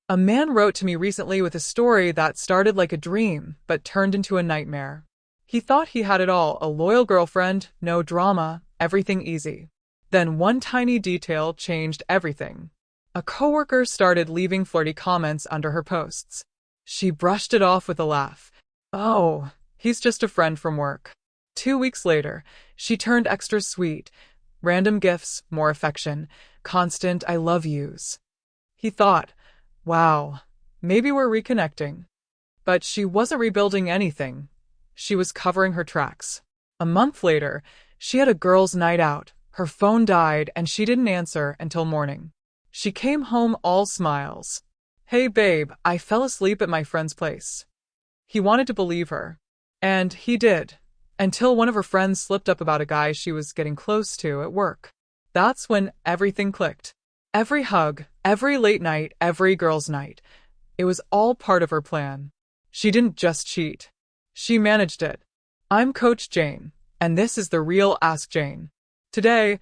A man wrote to me recently with a story that started like a dream, but turned into a nightmare. He thought he had it all, a loyal girlfriend, no drama, everything easy. Then one tiny detail changed everything. A coworker started leaving flirty comments under her posts. She brushed it off with a laugh. Oh, he's just a friend from work. 2 weeks later, she turned extra sweet. Random gifts, more affection, constant I love yous. He thought, wow, maybe we're reconnecting. But she wasn't rebuilding anything. She was covering her tracks. A month later, she had a girls' night out. Her phone died and she didn't answer until morning. She came home all smiles. Hey babe, I fell asleep at my friend's place. He wanted to believe her. And he did. Until one of her friends slipped up about a guy she was getting close to at work. That's when everything clicked. Every hug, every late night, every girls' night. It was all part of her plan. She didn't just cheat. She managed it. I'm Coach Jane, and this is the real Ask Jane. Today,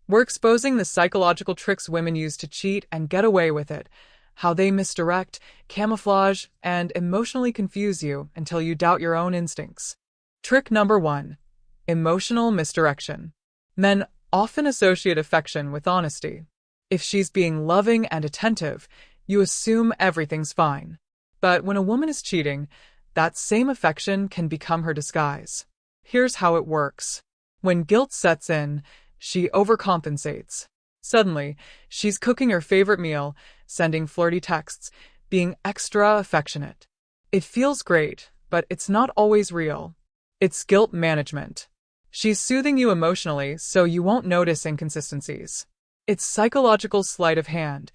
we're exposing the psychological tricks women use to cheat and get away with it, how they misdirect, camouflage, and emotionally confuse you until you doubt your own instincts. Trick number 1. Emotional misdirection. Men often associate affection with honesty. If she's being loving and attentive, you assume everything's fine. But when a woman is cheating, that same affection can become her disguise. Here's how it works. When guilt sets in, she overcompensates. Suddenly, she's cooking her favorite meal, sending flirty texts, being extra affectionate. It feels great, but it's not always real. It's guilt management. She's soothing you emotionally so you won't notice inconsistencies. It's psychological sleight of hand,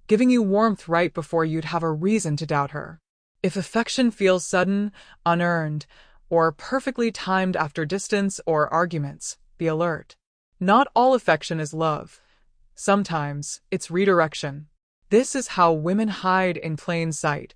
giving you warmth right before you'd have a reason to doubt her. If affection feels sudden, unearned, or perfectly timed after distance or arguments, be alert. Not all affection is love. Sometimes it's redirection. This is how women hide in plain sight,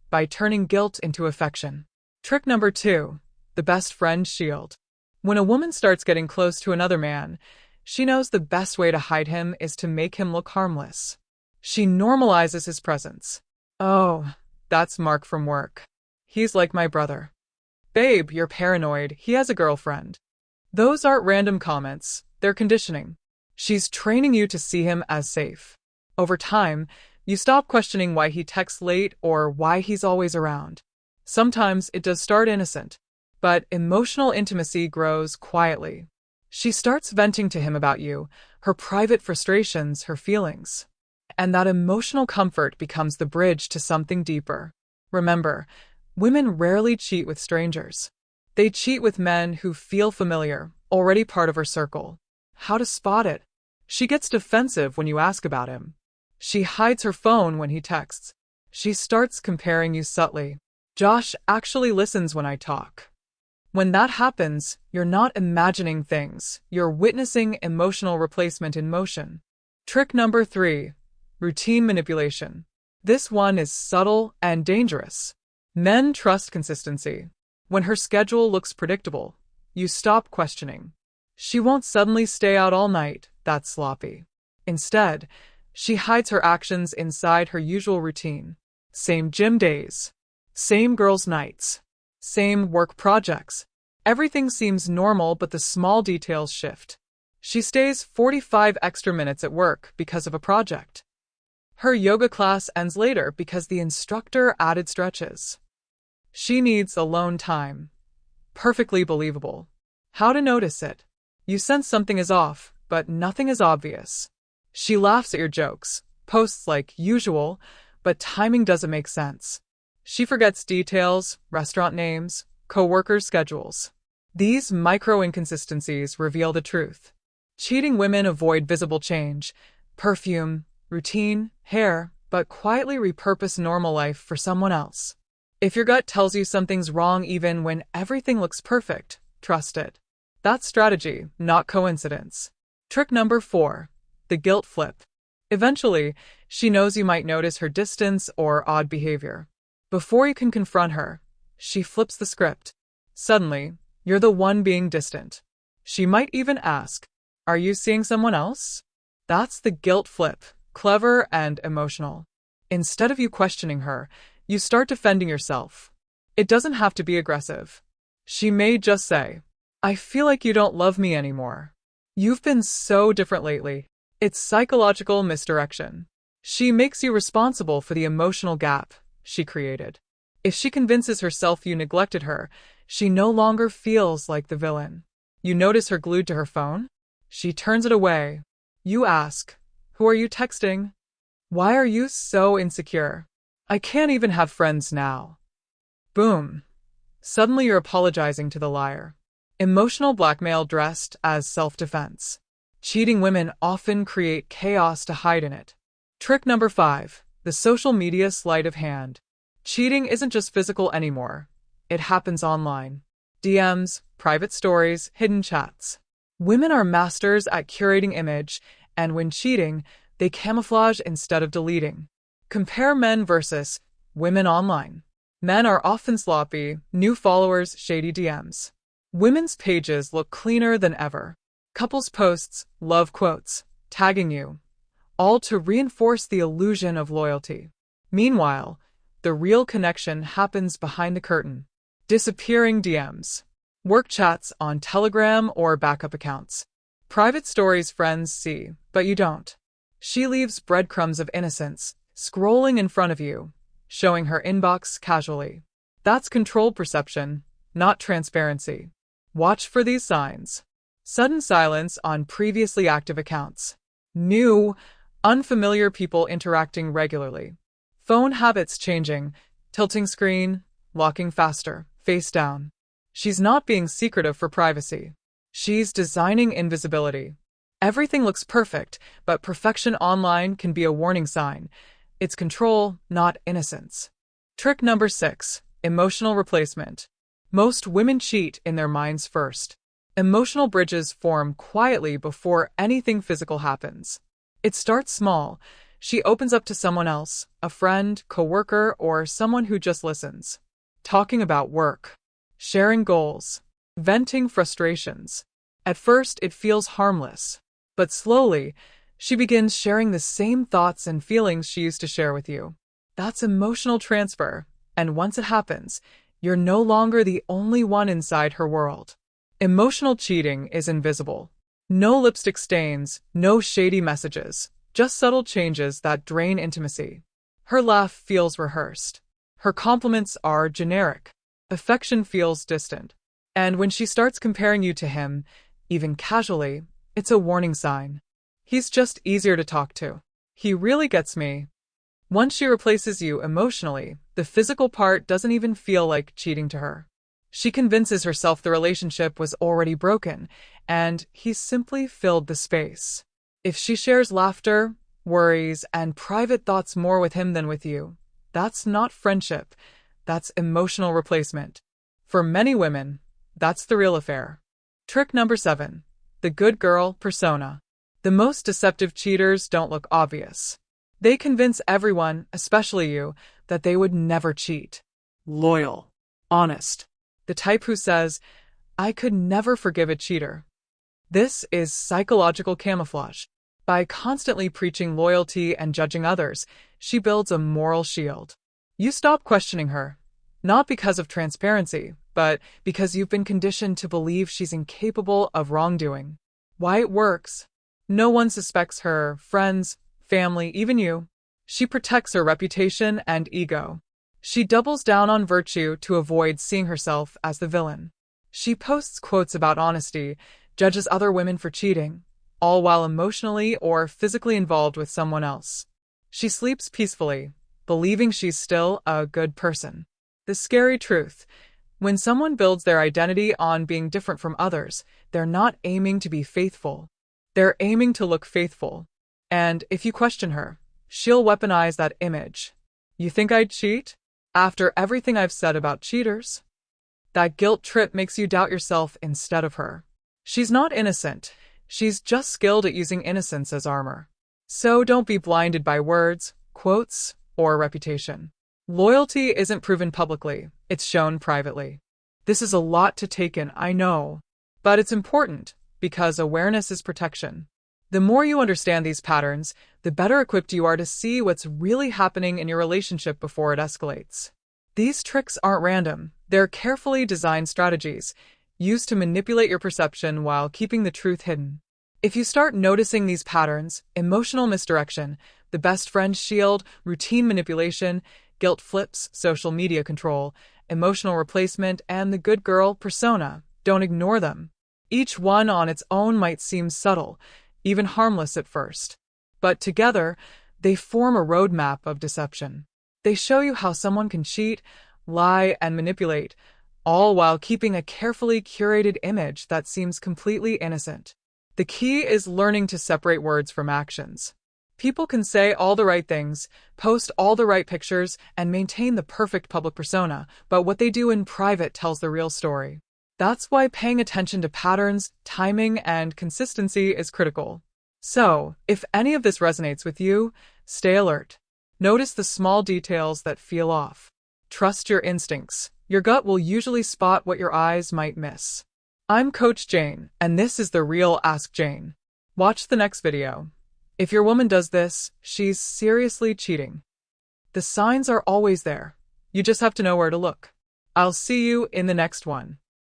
by turning guilt into affection. Trick number 2. The best friend shield. When a woman starts getting close to another man, she knows the best way to hide him is to make him look harmless. She normalizes his presence. Oh, that's Mark from work. He's like my brother. Babe, you're paranoid, he has a girlfriend. Those aren't random comments, they're conditioning. She's training you to see him as safe. Over time, you stop questioning why he texts late or why he's always around. Sometimes it does start innocent, but emotional intimacy grows quietly. She starts venting to him about you, her private frustrations, her feelings. And that emotional comfort becomes the bridge to something deeper. Remember, women rarely cheat with strangers. They cheat with men who feel familiar, already part of her circle. How to spot it? She gets defensive when you ask about him. She hides her phone when he texts. She starts comparing you subtly. Josh actually listens when I talk. When that happens, you're not imagining things, you're witnessing emotional replacement in motion. Trick number 3. Routine manipulation. This one is subtle and dangerous. Men trust consistency. When her schedule looks predictable, you stop questioning. She won't suddenly stay out all night, that's sloppy. Instead, she hides her actions inside her usual routine. Same gym days. Same girls' nights. Same work projects. Everything seems normal, but the small details shift. She stays 45 extra minutes at work because of a project. Her yoga class ends later because the instructor added stretches. She needs alone time. Perfectly believable. How to notice it? You sense something is off, but nothing is obvious. She laughs at your jokes, posts like usual, but timing doesn't make sense. She forgets details, restaurant names, co-workers' schedules. These micro-inconsistencies reveal the truth. Cheating women avoid visible change, perfume, routine, hair, but quietly repurpose normal life for someone else. If your gut tells you something's wrong even when everything looks perfect, trust it. That's strategy, not coincidence. Trick number 4. The guilt flip. Eventually, she knows you might notice her distance or odd behavior. Before you can confront her, she flips the script. Suddenly, you're the one being distant. She might even ask, "Are you seeing someone else?" That's the guilt flip, clever and emotional. Instead of you questioning her, you start defending yourself. It doesn't have to be aggressive. She may just say, "I feel like you don't love me anymore. You've been so different lately." It's psychological misdirection. She makes you responsible for the emotional gap she created. If she convinces herself you neglected her, she no longer feels like the villain. You notice her glued to her phone? She turns it away. You ask, "Who are you texting? Why are you so insecure? I can't even have friends now." Boom. Suddenly you're apologizing to the liar. Emotional blackmail dressed as self-defense. Cheating women often create chaos to hide in it. Trick number 5. The social media sleight of hand. Cheating isn't just physical anymore. It happens online. DMs, private stories, hidden chats. Women are masters at curating image, and when cheating, they camouflage instead of deleting. Compare men versus women online. Men are often sloppy, new followers, shady DMs. Women's pages look cleaner than ever. Couples posts, love quotes, tagging you, all to reinforce the illusion of loyalty. Meanwhile, the real connection happens behind the curtain. Disappearing DMs. Work chats on Telegram or backup accounts. Private stories friends see, but you don't. She leaves breadcrumbs of innocence, scrolling in front of you, showing her inbox casually. That's controlled perception, not transparency. Watch for these signs. Sudden silence on previously active accounts. New, unfamiliar people interacting regularly. Phone habits changing, tilting screen, locking faster, face down. She's not being secretive for privacy. She's designing invisibility. Everything looks perfect, but perfection online can be a warning sign. It's control, not innocence. Trick number 6. Emotional replacement. Most women cheat in their minds first. Emotional bridges form quietly before anything physical happens. It starts small. She opens up to someone else, a friend, coworker, or someone who just listens. Talking about work, sharing goals, venting frustrations. At first, it feels harmless, but slowly, she begins sharing the same thoughts and feelings she used to share with you. That's emotional transfer, and once it happens, you're no longer the only one inside her world. Emotional cheating is invisible. No lipstick stains, no shady messages, just subtle changes that drain intimacy. Her laugh feels rehearsed. Her compliments are generic. Affection feels distant. And when she starts comparing you to him, even casually, it's a warning sign. He's just easier to talk to. He really gets me. Once she replaces you emotionally, the physical part doesn't even feel like cheating to her. She convinces herself the relationship was already broken, and he simply filled the space. If she shares laughter, worries, and private thoughts more with him than with you, that's not friendship, that's emotional replacement. For many women, that's the real affair. Trick number 7. The good girl persona. The most deceptive cheaters don't look obvious. They convince everyone, especially you, that they would never cheat. Loyal. Honest. The type who says, "I could never forgive a cheater." This is psychological camouflage. By constantly preaching loyalty and judging others, she builds a moral shield. You stop questioning her, not because of transparency, but because you've been conditioned to believe she's incapable of wrongdoing. Why it works? No one suspects her, friends, family, even you. She protects her reputation and ego. She doubles down on virtue to avoid seeing herself as the villain. She posts quotes about honesty, judges other women for cheating, all while emotionally or physically involved with someone else. She sleeps peacefully, believing she's still a good person. The scary truth: when someone builds their identity on being different from others, they're not aiming to be faithful. They're aiming to look faithful. And if you question her, she'll weaponize that image. You think I'd cheat? After everything I've said about cheaters? That guilt trip makes you doubt yourself instead of her. She's not innocent. She's just skilled at using innocence as armor. So don't be blinded by words, quotes, or reputation. Loyalty isn't proven publicly, it's shown privately. This is a lot to take in, I know. But it's important, because awareness is protection. The more you understand these patterns, the better equipped you are to see what's really happening in your relationship before it escalates. These tricks aren't random. They're carefully designed strategies used to manipulate your perception while keeping the truth hidden. If you start noticing these patterns, emotional misdirection, the best friend shield, routine manipulation, guilt flips, social media control, emotional replacement, and the good girl persona, don't ignore them. Each one on its own might seem subtle, even harmless at first. But together, they form a roadmap of deception. They show you how someone can cheat, lie, and manipulate, all while keeping a carefully curated image that seems completely innocent. The key is learning to separate words from actions. People can say all the right things, post all the right pictures, and maintain the perfect public persona, but what they do in private tells the real story. That's why paying attention to patterns, timing, and consistency is critical. So, if any of this resonates with you, stay alert. Notice the small details that feel off. Trust your instincts. Your gut will usually spot what your eyes might miss. I'm Coach Jane, and this is The Real Ask Jane. Watch the next video. If your woman does this, she's seriously cheating. The signs are always there. You just have to know where to look. I'll see you in the next one.